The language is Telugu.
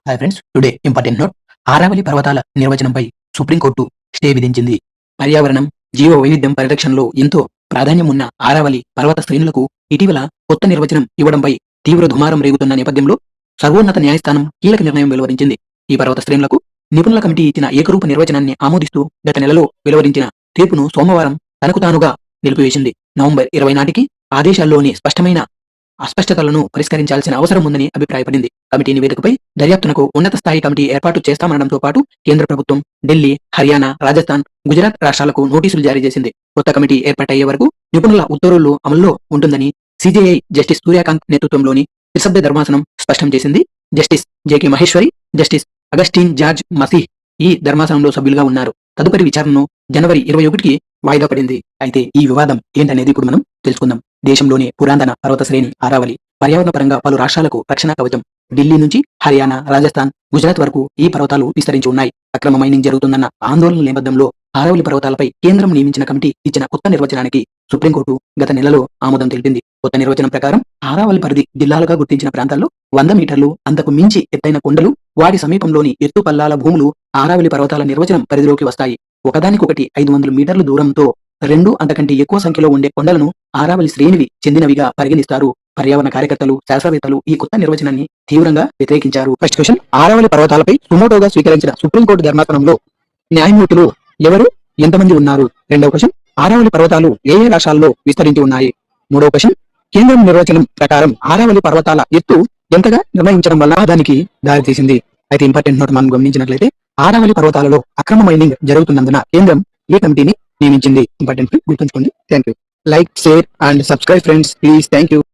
Hi friends, today important note. Aravalli పర్వతాల నిర్వచనంపై సుప్రీంకోర్టు స్టే విధించింది. పర్యావరణం, జీవ వైవిధ్యం పరిరక్షణలో ఎంతో ప్రాధాన్యం ఉన్న ఆరావళి పర్వత శ్రేణులకు ఇటీవల కొత్త నిర్వచనం ఇవ్వడంపై తీవ్ర దుమారం రేగుతున్న నేపథ్యంలో సర్వోన్నత న్యాయస్థానం కీలక నిర్ణయం వెలువరించింది. ఈ పర్వత శ్రేణులకు నిపుణుల కమిటీ ఇచ్చిన ఏకరూప నిర్వచనాన్ని ఆమోదిస్తూ గత నెలలో వెలువరించిన తీర్పును సోమవారం తనకు తానుగా నిలిపివేసింది. నవంబర్ 20 నాటికి ఆదేశాల్లోని స్పష్టమైన అస్పష్టతలను పరిష్కరించాల్సిన అవసరం ఉందని అభిప్రాయపడింది. కమిటీ నివేదికపై దర్యాప్తునకు ఉన్నత స్థాయి కమిటీ ఏర్పాటు చేస్తామనడంతో పాటు కేంద్ర ప్రభుత్వం ఢిల్లీ, హర్యానా, రాజస్థాన్, గుజరాత్ రాష్ట్రాలకు నోటీసులు జారీ చేసింది. కొత్త కమిటీ ఏర్పాటయ్యే వరకు నిపుణుల ఉత్తర్వులు అమల్లో ఉంటుందని సిజేఐ జస్టిస్ సూర్యకాంత్ నేతృత్వంలోని త్రిసభ్య ధర్మాసనం స్పష్టం చేసింది. జస్టిస్ జేకే మహేశ్వరి, జస్టిస్ అగస్టిన్ జార్జ్ మసీహ్ ఈ ధర్మాసనంలో సభ్యులుగా ఉన్నారు. తదుపరి విచారణను జనవరి 21కి వాయిదా పడింది. అయితే ఈ వివాదం ఏంటనేది ఇప్పుడు మనం తెలుసుకుందాం. దేశంలోని పురాతన పర్వత శ్రేణి ఆరావళి పర్యావరణ పరంగా పలు రాష్ట్రాలకు రక్షణ కవచం. ఢిల్లీ నుంచి హర్యానా, రాజస్థాన్, గుజరాత్ వరకు ఈ పర్వతాలు విస్తరించి ఉన్నాయి. అక్రమ మైనింగ్ జరుగుతుందన్న ఆందోళనల నేపథ్యంలో ఆరావళి పర్వతాలపై కేంద్రం నియమించిన కమిటీ ఇచ్చిన కొత్త నిర్వచనానికి సుప్రీంకోర్టు గత నెలలో ఆమోదం తెలిపింది. కొత్త నిర్వచనం ప్రకారం ఆరావళి పరిధి జిల్లాలుగా గుర్తించిన ప్రాంతాల్లో 100 మీటర్లు అంతకు మించి ఎత్తైన కొండలు, వాటి సమీపంలోని ఎత్తు పల్లాల భూములు ఆరావళి పర్వతాల నిర్వచనం పరిధిలోకి వస్తాయి. ఒకదానికొకటి 500 మీటర్ల దూరంతో 2 అంతకంటే ఎక్కువ సంఖ్యలో ఉండే కొండలను ఆరావళి శ్రేణివి చెందినవిగా పరిగణిస్తారు. పర్యావరణ కార్యకర్తలు, శాస్త్రవేత్తలు ఈ కొత్త నిర్వచనాన్ని తీవ్రంగా వ్యతిరేకించారు. ఫస్ట్ క్వశ్చన్, ఆరావళి పర్వతాలపై సుమోటోగా స్వీకరించిన సుప్రీంకోర్టు ధర్మాసనంలో న్యాయమూర్తులు ఎవరు, ఎంతమంది ఉన్నారు? రెండవ క్వశ్చన్, ఆరావళి పర్వతాలు ఏ ఏ రాష్ట్రాల్లో విస్తరించి ఉన్నాయి? మూడవ క్వశ్చన్, కేంద్రం నిర్వచనం ప్రకారం ఆరావళి పర్వతాల ఎత్తు ఎంతగా నిర్ణయించడం వల్ల దానికి దారితీసింది? అయితే ఇంపార్టెంట్ నోట్ మనం గమనించినట్లయితే ఆరావళి పర్వతాలలో అక్రమ మైనింగ్ జరుగుతున్నందున కేంద్రం ఈ కమిటీని నియమించింది. ఇంపార్టెంట్ గుర్తుంచుకోండి. Thank you. Like, share and subscribe friends, please. Thank you.